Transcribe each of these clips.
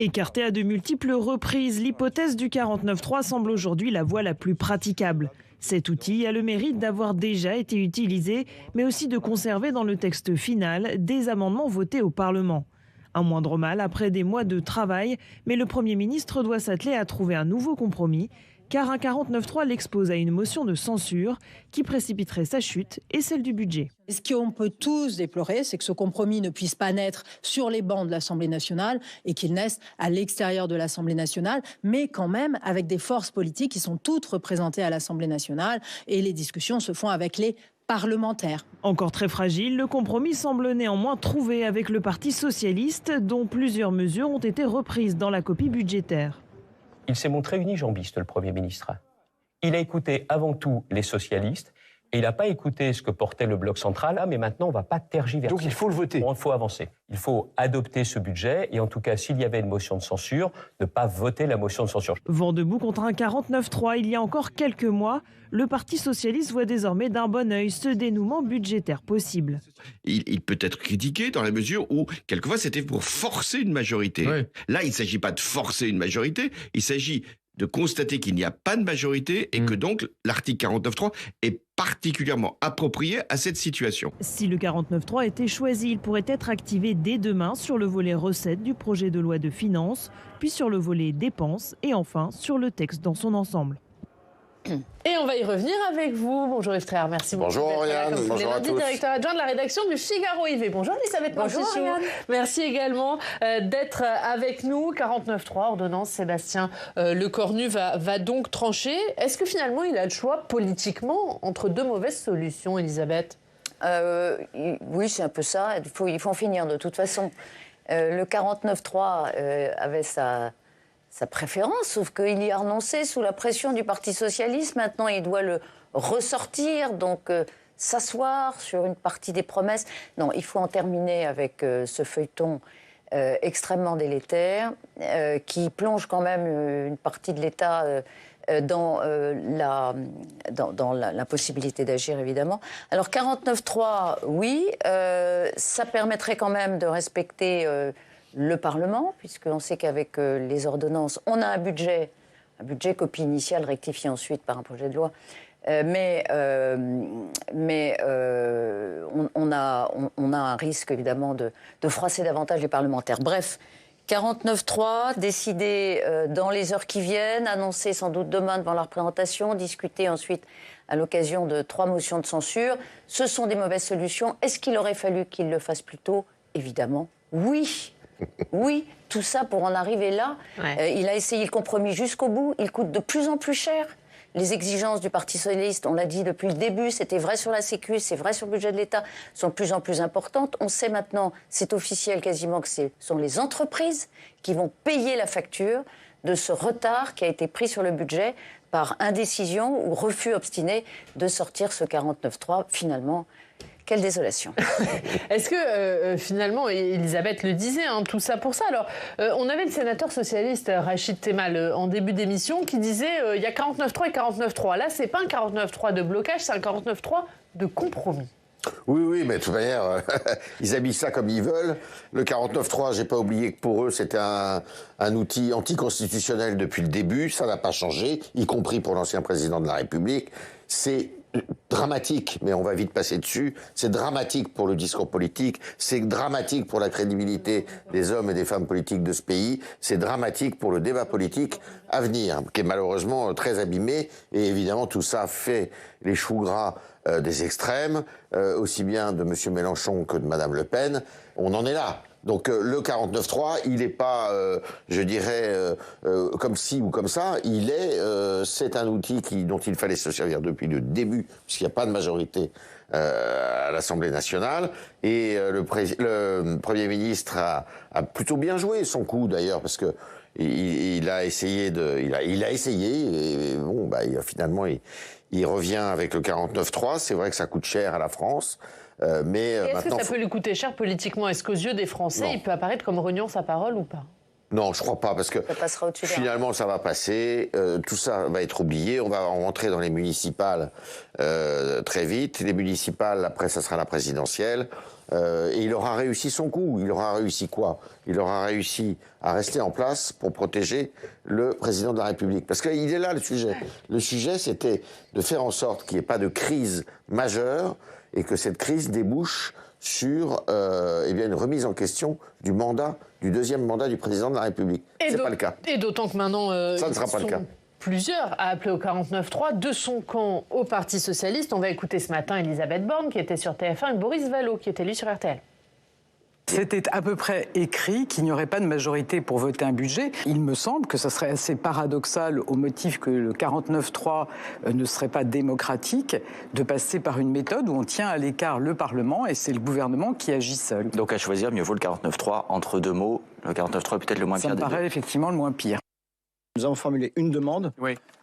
Écartée à de multiples reprises, l'hypothèse du 49.3 semble aujourd'hui la voie la plus praticable. Cet outil a le mérite d'avoir déjà été utilisé, mais aussi de conserver dans le texte final des amendements votés au Parlement. Un moindre mal après des mois de travail, mais le Premier ministre doit s'atteler à trouver un nouveau compromis, car un 49.3 l'expose à une motion de censure qui précipiterait sa chute et celle du budget. Ce qu'on peut tous déplorer, c'est que ce compromis ne puisse pas naître sur les bancs de l'Assemblée nationale et qu'il naisse à l'extérieur de l'Assemblée nationale, mais quand même avec des forces politiques qui sont toutes représentées à l'Assemblée nationale et les discussions se font avec les parlementaires. Encore très fragile, le compromis semble néanmoins trouvé avec le Parti socialiste, dont plusieurs mesures ont été reprises dans la copie budgétaire. Il s'est montré unijambiste, le Premier ministre. Il a écouté avant tout les socialistes et il n'a pas écouté ce que portait le bloc central. Ah, mais maintenant, on ne va pas tergiverser. Donc il faut le voter. Il faut avancer. Il faut adopter ce budget et en tout cas, s'il y avait une motion de censure, ne pas voter la motion de censure. Vent debout contre un 49.3 il y a encore quelques mois, le Parti socialiste voit désormais d'un bon œil ce dénouement budgétaire possible. Il peut être critiqué dans la mesure où, quelquefois, c'était pour forcer une majorité. Ouais. Là, il ne s'agit pas de forcer une majorité, il s'agit de constater qu'il n'y a pas de majorité et que donc l'article 49.3 est particulièrement approprié à cette situation. Si le 49.3 était choisi, il pourrait être activé dès demain sur le volet recettes du projet de loi de finances, puis sur le volet dépenses et enfin sur le texte dans son ensemble. Et on va y revenir avec vous. Bonjour Yves Tréhard, merci beaucoup. Bonjour Oriane, bonjour à tous. Directeur adjoint de la rédaction du Figaro IV. Bonjour Elisabeth Bonjour Oriane. Merci également d'être avec nous. 49.3, ordonnance Sébastien Lecornu va donc trancher. Est-ce que finalement il a le choix politiquement entre deux mauvaises solutions, Elisabeth ? Oui, c'est un peu ça. Il faut en finir de toute façon. Le 49.3 avait sa préférence, sauf qu'il y a renoncé sous la pression du Parti socialiste. Maintenant, il doit le ressortir, donc s'asseoir sur une partie des promesses. Non, il faut en terminer avec ce feuilleton extrêmement délétère qui plonge quand même une partie de l'État dans l'impossibilité d'agir, évidemment. Alors, 49.3, oui, ça permettrait quand même de respecter le Parlement, puisqu'on sait qu'avec les ordonnances, on a un budget copie initiale rectifié ensuite par un projet de loi, mais on a un risque évidemment de froisser davantage les parlementaires. Bref, 49.3, décidé dans les heures qui viennent, annoncé sans doute demain devant la représentation, discuté ensuite à l'occasion de 3 motions de censure. Ce sont des mauvaises solutions. Est-ce qu'il aurait fallu qu'il le fasse plus tôt ? Évidemment, oui. Oui, tout ça pour en arriver là. Ouais. Il a essayé le compromis jusqu'au bout. Il coûte de plus en plus cher. Les exigences du Parti socialiste, on l'a dit depuis le début, c'était vrai sur la Sécu, c'est vrai sur le budget de l'État, sont de plus en plus importantes. On sait maintenant, c'est officiel quasiment, que ce sont les entreprises qui vont payer la facture de ce retard qui a été pris sur le budget par indécision ou refus obstiné de sortir ce 49.3 finalement. Quelle désolation. Est-ce que finalement, Elisabeth le disait, tout ça pour ça. Alors, on avait le sénateur socialiste Rachid Temal en début d'émission qui disait il y a 49.3 et 49.3. Là, c'est pas un 49.3 de blocage, c'est un 49.3 de compromis. Oui, mais de toute manière, ils habillent ça comme ils veulent. Le 49.3, j'ai pas oublié que pour eux, c'était un outil anticonstitutionnel depuis le début. Ça n'a pas changé, y compris pour l'ancien président de la République. C'est dramatique, mais on va vite passer dessus. C'est dramatique pour le discours politique, c'est dramatique pour la crédibilité des hommes et des femmes politiques de ce pays, c'est dramatique pour le débat politique à venir, qui est malheureusement très abîmé, et évidemment tout ça fait les choux gras des extrêmes, aussi bien de M. Mélenchon que de Mme Le Pen. On en est là. Donc le 49.3, il n'est pas, je dirais, comme ci ou comme ça. C'est un outil dont il fallait se servir depuis le début, puisqu'il n'y a pas de majorité à l'Assemblée nationale. Et le Premier ministre a plutôt bien joué son coup, d'ailleurs, parce que il a essayé et bon, finalement, il revient avec le 49.3. C'est vrai que ça coûte cher à la France. Mais est-ce que ça peut lui coûter cher politiquement ? Est-ce qu'aux yeux des Français, il peut apparaître comme reniant sa parole ou pas ? Non, je crois pas, parce que ça passera au-dessus finalement, ça va passer, tout ça va être oublié, on va rentrer dans les municipales très vite. Les municipales, après, ça sera la présidentielle. Et il aura réussi son coup. Il aura réussi quoi? Il aura réussi à rester en place pour protéger le président de la République. Parce qu'il est là, le sujet. Le sujet, c'était de faire en sorte qu'il n'y ait pas de crise majeure et que cette crise débouche sur une remise en question du deuxième mandat du président de la République. C'est pas le cas. Et d'autant que maintenant, ça ne sera pas le cas. Plusieurs à appeler au 49-3 de son camp au Parti Socialiste. On va écouter ce matin Elisabeth Borne qui était sur TF1 et Boris Vallaud qui était lui sur RTL. C'était à peu près écrit qu'il n'y aurait pas de majorité pour voter un budget. Il me semble que ça serait assez paradoxal au motif que le 49-3 ne serait pas démocratique de passer par une méthode où on tient à l'écart le Parlement et c'est le gouvernement qui agit seul. Donc à choisir, mieux vaut le 49-3 entre deux mots. Le 49-3 est peut-être le moins pire. Ça me paraît effectivement le moins pire. Nous avons formulé une demande,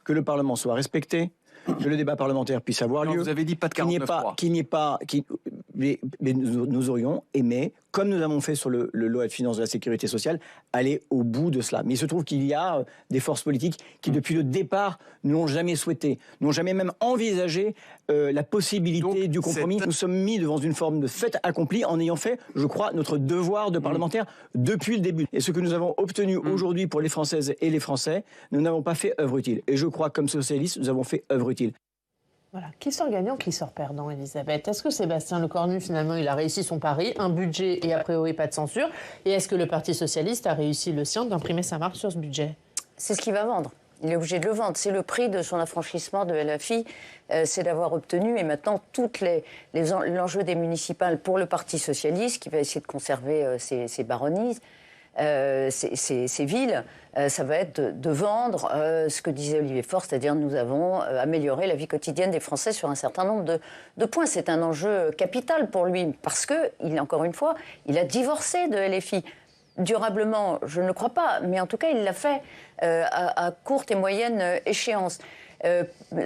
que le Parlement soit respecté, que le débat parlementaire puisse avoir lieu. Vous avez dit pas de 49-3. Mais nous aurions aimé, comme nous avons fait sur le loi de finances de la sécurité sociale, aller au bout de cela. Mais il se trouve qu'il y a des forces politiques qui, depuis le départ, ne l'ont jamais souhaité, n'ont jamais même envisagé la possibilité du compromis. Nous sommes mis devant une forme de fait accompli en ayant fait, je crois, notre devoir de parlementaire depuis le début. Et ce que nous avons obtenu aujourd'hui pour les Françaises et les Français, nous n'avons pas fait œuvre utile. Et je crois, comme socialistes, nous avons fait œuvre utile. Voilà. Qui sort gagnant, qui sort perdant, Elisabeth? Est-ce que Sébastien Lecornu, finalement, il a réussi son pari, un budget et a priori pas de censure? Et est-ce que le Parti Socialiste a réussi le sien d'imprimer sa marque sur ce budget? C'est ce qu'il va vendre. Il est obligé de le vendre. C'est le prix de son affranchissement de LFI, c'est d'avoir obtenu, et maintenant, l'enjeu des municipales pour le Parti Socialiste, qui va essayer de conserver ses baronnies, ces villes, ça va être de vendre ce que disait Olivier Faure, c'est-à-dire nous avons amélioré la vie quotidienne des Français sur un certain nombre de points. C'est un enjeu capital pour lui, parce que, encore une fois, il a divorcé de LFI. Durablement, je ne le crois pas, mais en tout cas, il l'a fait à courte et moyenne échéance.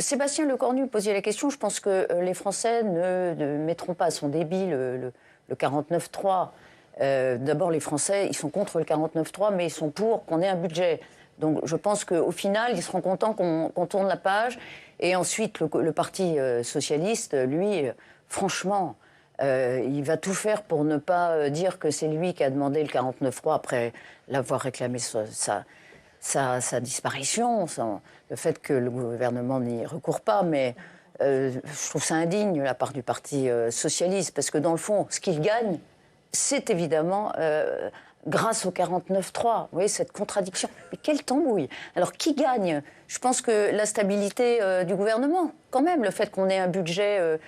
Sébastien Lecornu posait la question, je pense que les Français ne mettront pas à son débit le 49-3. D'abord, les Français, ils sont contre le 49-3, mais ils sont pour qu'on ait un budget. Donc, je pense qu'au final, ils seront contents qu'on tourne la page. Et ensuite, le Parti Socialiste, lui, franchement, il va tout faire pour ne pas dire que c'est lui qui a demandé le 49-3 après l'avoir réclamé sa disparition, le fait que le gouvernement n'y recourt pas. Mais je trouve ça indigne de la part du Parti Socialiste, parce que dans le fond, ce qu'il gagne, c'est évidemment grâce au 49-3. Vous voyez, cette contradiction. Mais quelle tambouille! Alors, qui gagne? Je pense que la stabilité du gouvernement, quand même, le fait qu'on ait un budget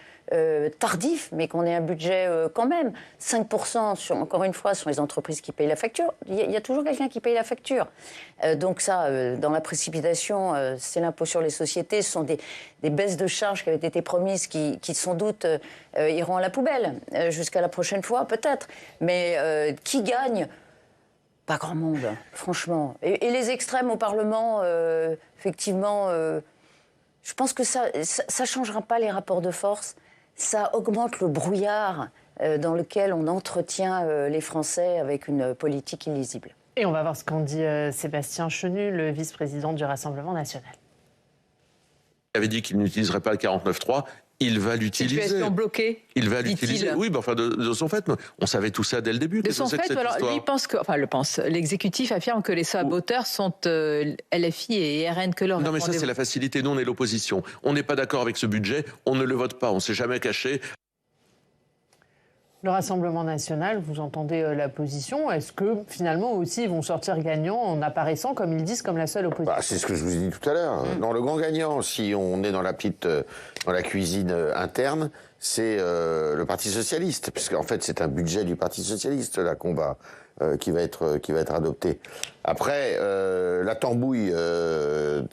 tardif, mais qu'on ait un budget quand même. 5%, encore une fois, sont les entreprises qui payent la facture. Il y a toujours quelqu'un qui paye la facture. Donc ça, dans la précipitation, c'est l'impôt sur les sociétés. Ce sont des baisses de charges qui avaient été promises qui sans doute iront à la poubelle. Jusqu'à la prochaine fois, peut-être. Mais qui gagne? Pas grand monde, franchement. Et les extrêmes au Parlement, effectivement, je pense que ça ne changera pas les rapports de force. Ça augmente le brouillard dans lequel on entretient les Français avec une politique illisible. Et on va voir ce qu'en dit Sébastien Chenu, le vice-président du Rassemblement national. Il avait dit qu'il n'utiliserait pas le 49-3. Il va l'utiliser. Situation bloquée. Il va l'utiliser. Oui, mais enfin, de son fait, on savait tout ça dès le début. De son fait, alors, lui pense que, enfin, l'exécutif affirme que les saboteurs sont LFI et RN que leur. Non, mais ça, c'est la facilité. Nous, on est l'opposition. On n'est pas d'accord avec ce budget. On ne le vote pas. On ne s'est jamais caché. Le Rassemblement national, vous entendez la position. Est-ce que finalement aussi ils vont sortir gagnants en apparaissant, comme ils disent, comme la seule opposition? C'est ce que je vous ai dit tout à l'heure. Non, le grand gagnant, si on est dans la cuisine interne, c'est le Parti socialiste, puisqu'en fait c'est un budget du Parti socialiste là qui va être adopté. Après, la tambouille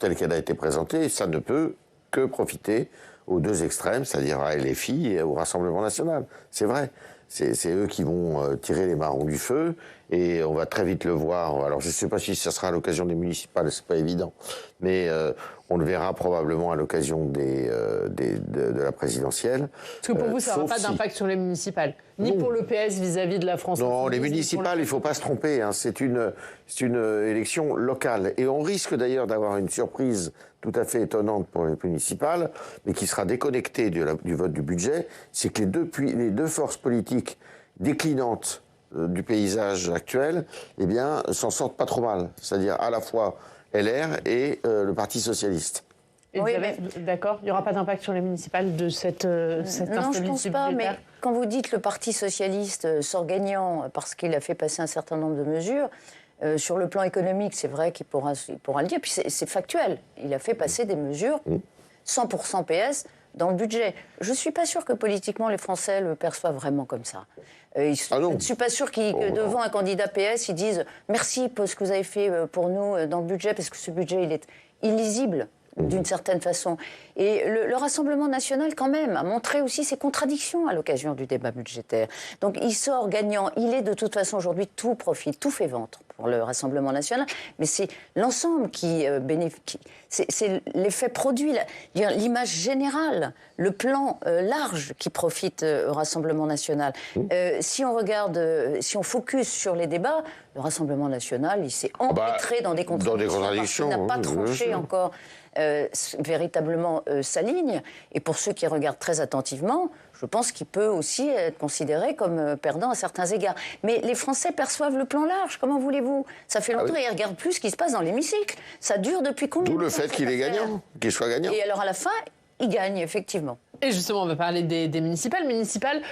telle qu'elle a été présentée, ça ne peut que profiter aux deux extrêmes, c'est-à-dire à LFI et au Rassemblement national. C'est vrai. C'est eux qui vont tirer les marrons du feu et on va très vite le voir. Alors je ne sais pas si ça sera à l'occasion des municipales, c'est pas évident, mais on le verra probablement à l'occasion de la présidentielle. Parce que pour vous, ça n'aura pas d'impact sur les municipales, ni pour le PS vis-à-vis de la France. Non, les municipales, il ne faut pas se tromper, hein, c'est une élection locale. Et on risque d'ailleurs d'avoir une surprise tout à fait étonnante pour les municipales, mais qui sera déconnectée du vote du budget, c'est que les deux forces politiques déclinantes du paysage actuel, eh bien, s'en sortent pas trop mal. C'est-à-dire à la fois LR et le Parti socialiste. Oui, d'accord, il n'y aura pas d'impact sur les municipales de cette instabilité Non, je ne pense pas, mais budgétaire. quand vous dites le Parti socialiste sort gagnant parce qu'il a fait passer un certain nombre de mesures, sur le plan économique, c'est vrai qu'il pourra le dire, puis c'est factuel. Il a fait passer des mesures 100% PS dans le budget. Je ne suis pas sûre que politiquement les Français le perçoivent vraiment comme ça. Je ne suis pas sûre que devant un candidat PS, ils disent « Merci pour ce que vous avez fait pour nous dans le budget », parce que ce budget, il est illisible d'une certaine façon. Et le Rassemblement national, quand même, a montré aussi ses contradictions à l'occasion du débat budgétaire. Donc il sort gagnant. Il est de toute façon aujourd'hui, tout profite, tout fait ventre pour le Rassemblement national. Mais c'est l'ensemble qui bénéficie. C'est l'effet produit, l'image générale, le plan large qui profite au Rassemblement national. Si on regarde, si on focus sur les débats, le Rassemblement national, il s'est empêtré dans des contradictions. Il n'a pas tranché encore véritablement sa ligne. Et pour ceux qui regardent très attentivement, je pense qu'il peut aussi être considéré comme perdant à certains égards. Mais les Français perçoivent le plan large, comment voulez-vous? Ça fait longtemps, ils regardent plus ce qui se passe dans l'hémicycle. Ça dure depuis combien de temps? D'où le fait qu'il est gagnant, qu'il soit gagnant. Et alors à la fin, il gagne, effectivement. Et justement, on va parler des municipales. Municipales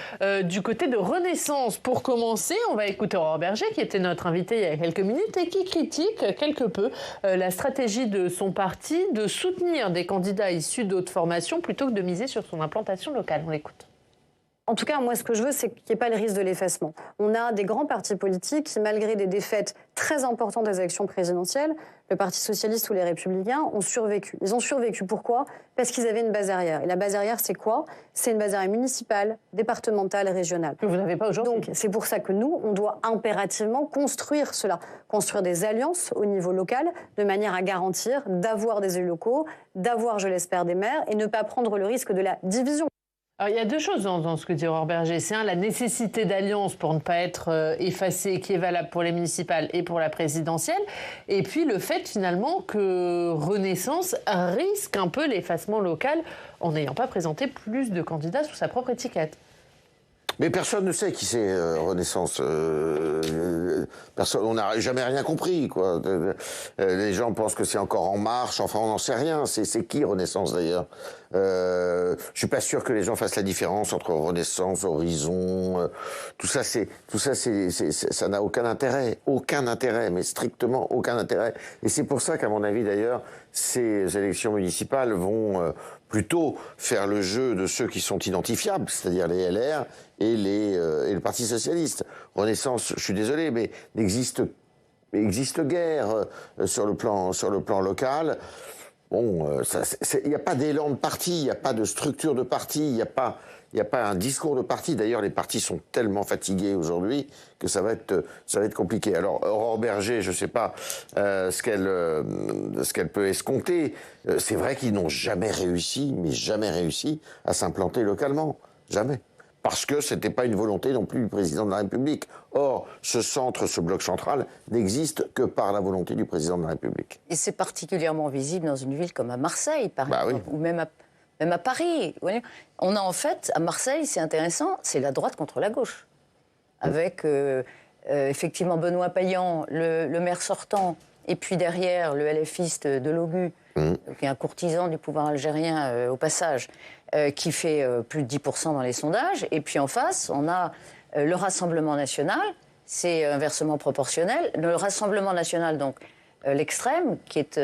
du côté de Renaissance. Pour commencer, on va écouter Aurore Berger, qui était notre invitée il y a quelques minutes et qui critique quelque peu la stratégie de son parti de soutenir des candidats issus d'autres formations plutôt que de miser sur son implantation locale. On l'écoute. En tout cas, moi, ce que je veux, c'est qu'il n'y ait pas le risque de l'effacement. On a des grands partis politiques qui, malgré des défaites très importantes des élections présidentielles, le Parti socialiste ou les Républicains ont survécu. Ils ont survécu. Pourquoi? Parce qu'ils avaient une base arrière. Et la base arrière, c'est quoi? C'est une base arrière municipale, départementale, régionale. Que vous n'avez pas aujourd'hui. Donc, c'est pour ça que nous, on doit impérativement construire cela. Construire des alliances au niveau local, de manière à garantir d'avoir des élus locaux, d'avoir, je l'espère, des maires, et ne pas prendre le risque de la division. Alors, il y a deux choses dans ce que dit Aurore Berger. C'est la nécessité d'alliance pour ne pas être effacé, qui est valable pour les municipales et pour la présidentielle. Et puis le fait finalement que Renaissance risque un peu l'effacement local en n'ayant pas présenté plus de candidats sous sa propre étiquette. Mais personne ne sait qui c'est Renaissance. Personne, on n'a jamais rien compris, quoi. Les gens pensent que c'est encore En Marche. Enfin, on n'en sait rien. C'est qui Renaissance d'ailleurs? Je suis pas sûr que les gens fassent la différence entre Renaissance, Horizon. Tout ça, ça n'a aucun intérêt, mais strictement aucun intérêt. Et c'est pour ça qu'à mon avis d'ailleurs, ces élections municipales vont plutôt faire le jeu de ceux qui sont identifiables, c'est-à-dire les LR et le Parti socialiste. Renaissance, je suis désolé, mais n'existe guère sur le plan local. Bon, il n'y a pas d'élan de parti, il n'y a pas de structure de parti, il n'y a pas un discours de parti. D'ailleurs, les partis sont tellement fatigués aujourd'hui que ça va être compliqué. Alors, Aurore Berger, je ne sais pas ce qu'elle peut escompter. C'est vrai qu'ils n'ont jamais réussi à s'implanter localement. Jamais. Parce que ce n'était pas une volonté non plus du président de la République. Or, ce bloc central n'existe que par la volonté du président de la République. Et c'est particulièrement visible dans une ville comme à Marseille, par exemple, ou même à Paris. On a en fait, à Marseille, c'est intéressant, c'est la droite contre la gauche. Avec, effectivement, Benoît Payan, le maire sortant, et puis derrière, le LFiste de Logu, qui est un courtisan du pouvoir algérien, au passage, qui fait plus de 10% dans les sondages. Et puis en face, on a le Rassemblement national, c'est inversement proportionnel. Le Rassemblement national, donc l'extrême, qui est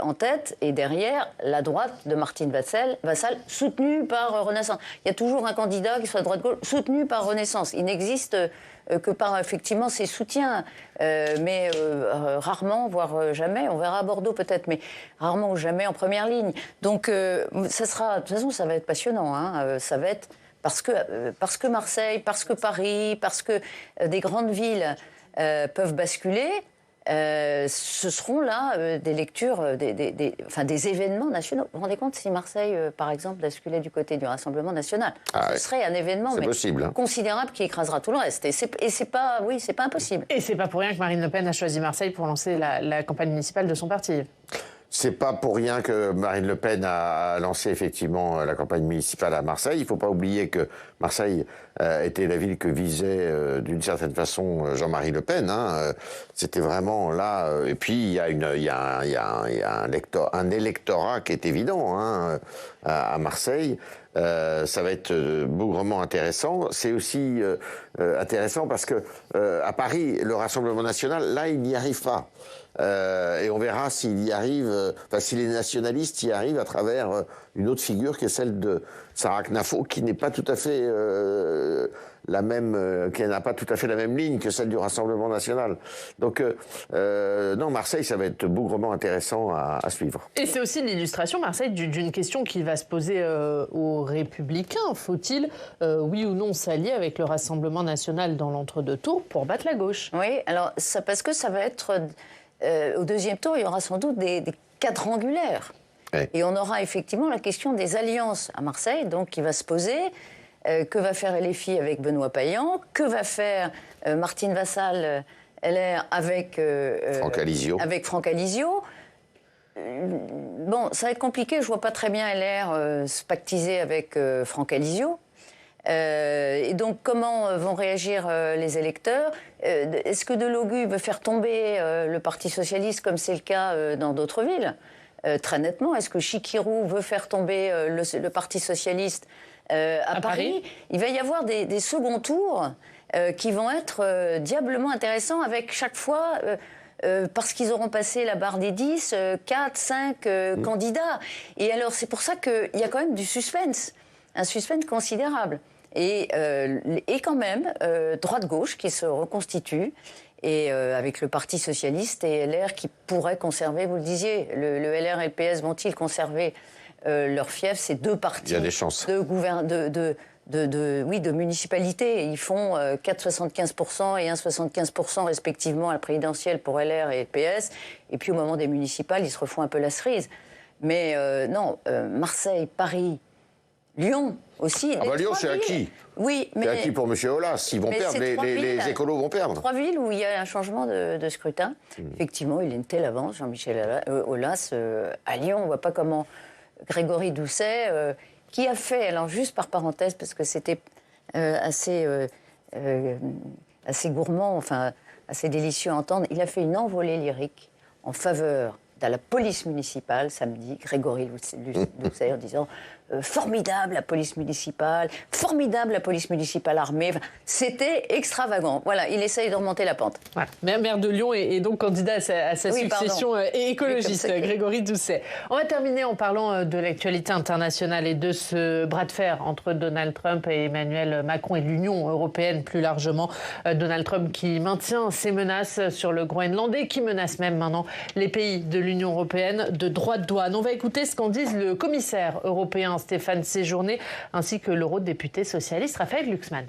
en tête, et derrière, la droite de Martine Vassal, soutenue par Renaissance. Il y a toujours un candidat qui soit droite-gauche, soutenu par Renaissance. Il n'existe que par, effectivement, ses soutiens, mais rarement, voire jamais. On verra à Bordeaux peut-être, mais rarement ou jamais en première ligne. Donc, ça sera, de toute façon, ça va être passionnant. Hein. Ça va être parce que Marseille, parce que Paris, parce que des grandes villes peuvent basculer. Ce seront là des lectures, des événements nationaux. Vous vous rendez compte si Marseille, par exemple, basculait du côté du Rassemblement national, ce serait un événement considérable qui écrasera tout le reste. Et c'est pas impossible. Et c'est pas pour rien que Marine Le Pen a choisi Marseille pour lancer la campagne municipale de son parti. C'est pas pour rien que Marine Le Pen a lancé effectivement la campagne municipale à Marseille. Il ne faut pas oublier que Marseille était la ville que visait d'une certaine façon Jean-Marie Le Pen. C'était vraiment là. Et puis il y a un électorat qui est évident à Marseille. Ça va être bougrement intéressant. C'est aussi intéressant parce que à Paris, le Rassemblement national, là, il n'y arrive pas. Et on verra s'il y arrive, si les nationalistes y arrivent à travers une autre figure qui est celle de Sarah Knafo, qui n'est pas tout à fait qui n'a pas tout à fait la même ligne que celle du Rassemblement national. Donc, non, Marseille, ça va être bougrement intéressant à suivre. Et c'est aussi l'illustration, Marseille, d'une question qui va se poser aux Républicains. Faut-il, oui ou non, s'allier avec le Rassemblement national dans l'entre-deux tours pour battre la gauche? Oui, alors, parce que ça va être... au deuxième tour, il y aura sans doute des quadrangulaires. Ouais. Et on aura effectivement la question des alliances à Marseille, donc qui va se poser. Que va faire LFI avec Benoît Payan? Que va faire Martine Vassal, LR, avec Franck Alizio? Bon, ça va être compliqué. Je vois pas très bien LR se pactiser avec Franck Alizio. Et donc, comment vont réagir les électeurs? Est-ce que Delogu veut faire tomber le Parti socialiste comme c'est le cas dans d'autres villes? Très nettement. Est-ce que Chikirou veut faire tomber le Parti socialiste à Paris? Il va y avoir des seconds tours qui vont être diablement intéressants avec chaque fois... parce qu'ils auront passé la barre des 10, 4, 5 candidats. Et alors, c'est pour ça qu'il y a quand même du suspense, un suspense considérable. Et quand même, droite-gauche qui se reconstitue, et avec le Parti socialiste et LR qui pourraient conserver, vous le disiez, le LR et le PS vont-ils conserver leur fief? Ces deux partis de municipalité. Ils font 4,75% et 1,75% respectivement à la présidentielle pour LR et le PS. Et puis au moment des municipales, ils se refont un peu la cerise. Mais non, Marseille, Paris, Lyon aussi. Lyon, c'est acquis. Oui, mais... C'est acquis pour M. Aulas. Ils vont perdre, les écolos vont perdre. 3 villes où il y a un changement de scrutin. Effectivement, il a une telle avance, Jean-Michel Aulas. À Lyon, on ne voit pas comment Grégory Doucet, qui a fait, alors juste par parenthèse, parce que c'était assez gourmand, enfin assez délicieux à entendre, il a fait une envolée lyrique en faveur de la police municipale samedi, Grégory Doucet, en disant formidable la police municipale armée. Enfin, c'était extravagant. Voilà, il essaye de remonter la pente. Voilà. Maire de Lyon et donc candidat à sa succession et écologiste, Grégory Doucet. On va terminer en parlant de l'actualité internationale et de ce bras de fer entre Donald Trump et Emmanuel Macron et l'Union européenne plus largement. Donald Trump qui maintient ses menaces sur le Groenland et qui menace même maintenant les pays de l'Union européenne de droits de douane. On va écouter ce qu'en disent le commissaire européen Stéphane Séjourné ainsi que l'eurodéputé socialiste Raphaël Glucksmann.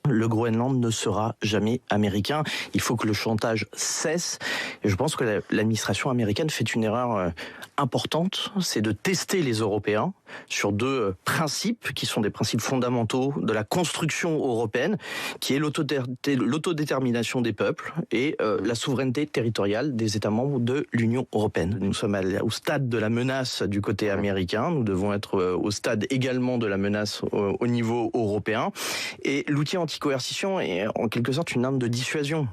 Le Groenland ne sera jamais américain. Il faut que le chantage cesse. Et je pense que l'administration américaine fait une erreur importante, c'est de tester les Européens sur 2 principes qui sont des principes fondamentaux de la construction européenne, qui est l'autodétermination des peuples et la souveraineté territoriale des États membres de l'Union européenne. Nous sommes au stade de la menace du côté américain, nous devons être au stade également de la menace au niveau européen. Et l'outil anti-coercition est en quelque sorte une arme de dissuasion.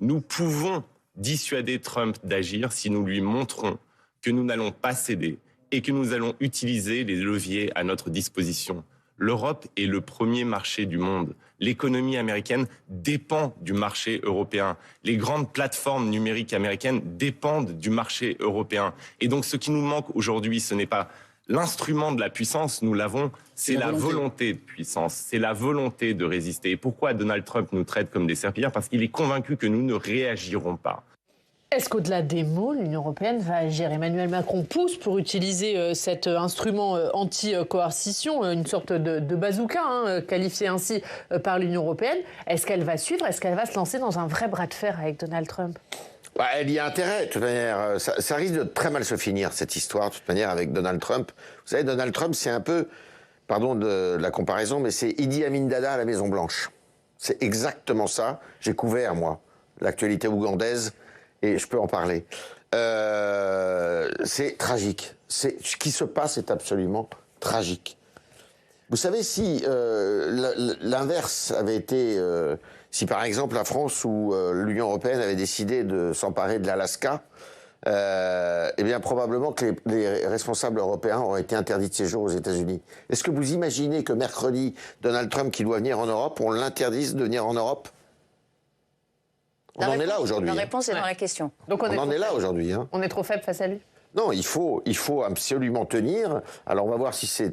Nous pouvons dissuader Trump d'agir si nous lui montrons que nous n'allons pas céder et que nous allons utiliser les leviers à notre disposition. L'Europe est le premier marché du monde. L'économie américaine dépend du marché européen. Les grandes plateformes numériques américaines dépendent du marché européen. Et donc ce qui nous manque aujourd'hui, ce n'est pas l'instrument de la puissance, nous l'avons, c'est la volonté de puissance, c'est la volonté de résister. Et pourquoi Donald Trump nous traite comme des serpillères? Parce qu'il est convaincu que nous ne réagirons pas. Est-ce qu'au-delà des mots, l'Union européenne va agir? Emmanuel Macron pousse pour utiliser cet instrument anti-coercition, une sorte de bazooka, qualifié ainsi par l'Union européenne. Est-ce qu'elle va suivre? Est-ce qu'elle va se lancer dans un vrai bras de fer avec Donald Trump? Elle y a intérêt, de toute manière. Ça risque de très mal se finir, cette histoire, de toute manière, avec Donald Trump. Vous savez, Donald Trump, c'est un peu, pardon de la comparaison, mais c'est Idi Amin Dada à la Maison-Blanche. C'est exactement ça. J'ai couvert, moi, l'actualité ougandaise, et je peux en parler. C'est tragique. Ce qui se passe est absolument tragique. Vous savez, si l'inverse avait été... si par exemple la France ou l'Union européenne avait décidé de s'emparer de l'Alaska, eh bien probablement que les responsables européens auraient été interdits de séjour aux États-Unis. Est-ce que vous imaginez que mercredi, Donald Trump qui doit venir en Europe, on l'interdise de venir en Europe? On en est là aujourd'hui. La réponse est dans la question. Donc on en est là aujourd'hui. On est trop faible face à lui? Non, il faut absolument tenir. Alors, on va voir si ce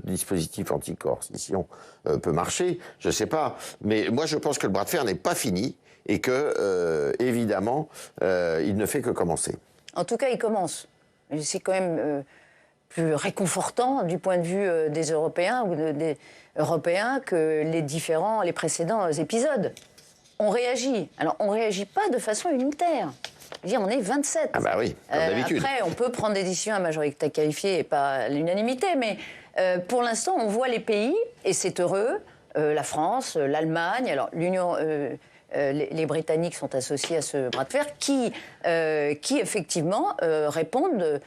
dispositif anti-coercition peut marcher. Je ne sais pas. Mais moi, je pense que le bras de fer n'est pas fini et que, évidemment, il ne fait que commencer. En tout cas, il commence. C'est quand même plus réconfortant du point de vue des Européens ou des Européens que les précédents épisodes. On réagit. Alors, on ne réagit pas de façon unitaire. Dire, on est 27. Ah bah oui, comme d'habitude. Après, on peut prendre des décisions à majorité qualifiée et pas à l'unanimité, mais pour l'instant, on voit les pays, et c'est heureux, la France, l'Allemagne, alors l'Union... les Britanniques sont associés à ce bras de fer, qui effectivement répondent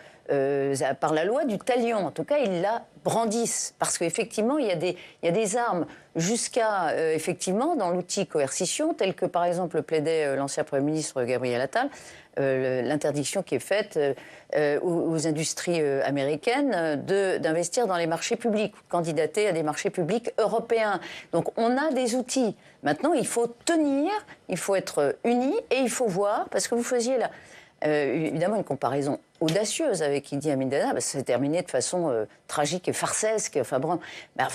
par la loi du talion. En tout cas, ils la brandissent. Parce qu'effectivement, il y a des armes jusqu'à, effectivement, dans l'outil coercition, tel que, par exemple, plaidait l'ancien Premier ministre Gabriel Attal, l'interdiction qui est faite aux industries américaines d'investir dans les marchés publics, candidater à des marchés publics européens. Donc, on a des outils. Maintenant, il faut tenir, il faut être unis et il faut voir, parce que vous faisiez là, évidemment une comparaison audacieuse avec Idi Amin Dada, ça s'est terminé de façon tragique et farcesque. Enfin,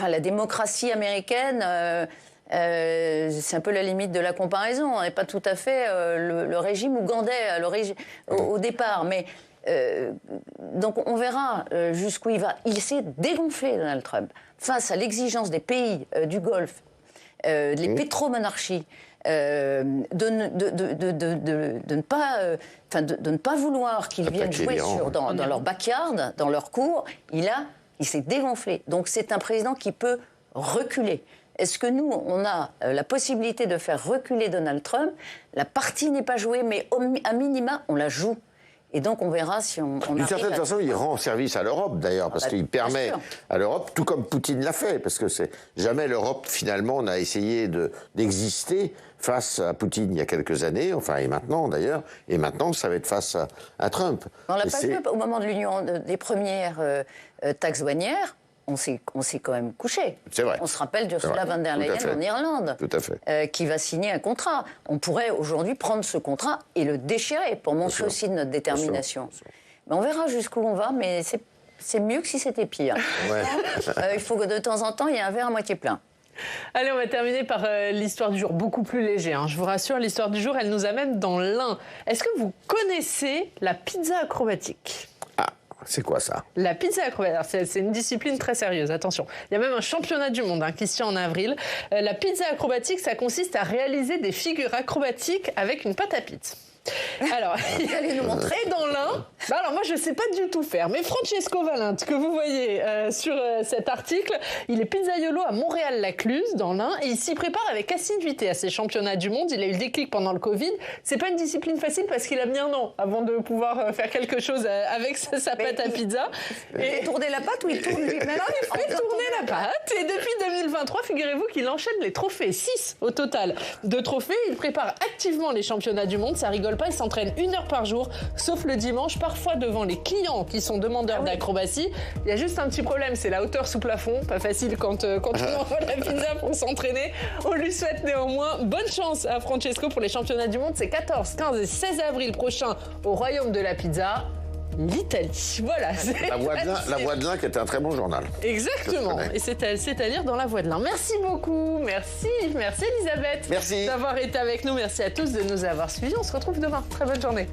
la démocratie américaine, c'est un peu la limite de la comparaison. On n'est pas tout à fait le régime ougandais au départ, mais donc on verra jusqu'où il va. Il s'est dégonflé, Donald Trump, face à l'exigence des pays du Golfe, les pétromonarchies, de ne pas vouloir qu'ils viennent jouer dans leur backyard, dans leur cour. Il s'est dégonflé. Donc c'est un président qui peut reculer. Est-ce que nous, on a la possibilité de faire reculer Donald Trump? La partie n'est pas jouée, mais à minima, on la joue. Et donc, on verra si on d'une certaine façon, il rend service à l'Europe, d'ailleurs, parce qu'il permet à l'Europe, tout comme Poutine l'a fait, parce que jamais l'Europe, finalement, n'a essayé d'exister face à Poutine il y a quelques années, enfin, et maintenant, d'ailleurs, et maintenant, ça va être face à Trump. On l'a pas vu au moment de l'union des premières taxes douanières. On s'est quand même couché. C'est vrai. On se rappelle d'Ursula von der Leyen en Irlande, qui va signer un contrat. On pourrait aujourd'hui prendre ce contrat et le déchirer pour montrer aussi notre détermination. Mais on verra jusqu'où on va, mais c'est mieux que si c'était pire. Il faut que de temps en temps, il y ait un verre à moitié plein. Allez, on va terminer par l'histoire du jour, beaucoup plus léger. Je vous rassure, l'histoire du jour, elle nous amène dans l'Ain. Est-ce que vous connaissez la pizza acrobatique ? C'est quoi ça? La pizza acrobatique, c'est une discipline très sérieuse, attention. Il y a même un championnat du monde qui se tient en avril. La pizza acrobatique, ça consiste à réaliser des figures acrobatiques avec une pâte à pizza. Alors, il allait nous montrer dans l'Ain. Alors moi, je ne sais pas du tout faire, mais Francesco Valente, que vous voyez sur cet article, il est pizzaiolo à Montréal-Lacluse, dans l'Ain, et il s'y prépare avec assiduité à ces championnats du monde. Il a eu le déclic pendant le Covid. C'est pas une discipline facile parce qu'il a mis un an avant de pouvoir faire quelque chose avec sa pâte à pizza. Et tourner la pâte ou il tourne lui-même? Alors, il fait tourner la pâte. Et depuis 2023, figurez-vous qu'il enchaîne les trophées. 6 au total de trophées. Il prépare activement les championnats du monde. Ça rigole pas, il s'entraîne 1 heure par jour, sauf le dimanche, parfois devant les clients qui sont demandeurs d'acrobatie. Il y a juste un petit problème, c'est la hauteur sous plafond. Pas facile quand on envoie la pizza pour s'entraîner. On lui souhaite néanmoins bonne chance à Francesco pour les championnats du monde. C'est 14, 15 et 16 avril prochain au Royaume de la Pizza. L'Italie, voilà. La Voix de l'Ain qui est un très bon journal. Exactement, et c'est à lire dans La Voix de l'Ain. Merci beaucoup, merci Elisabeth. Merci. D'avoir été avec nous, merci à tous de nous avoir suivis. On se retrouve demain, très bonne journée.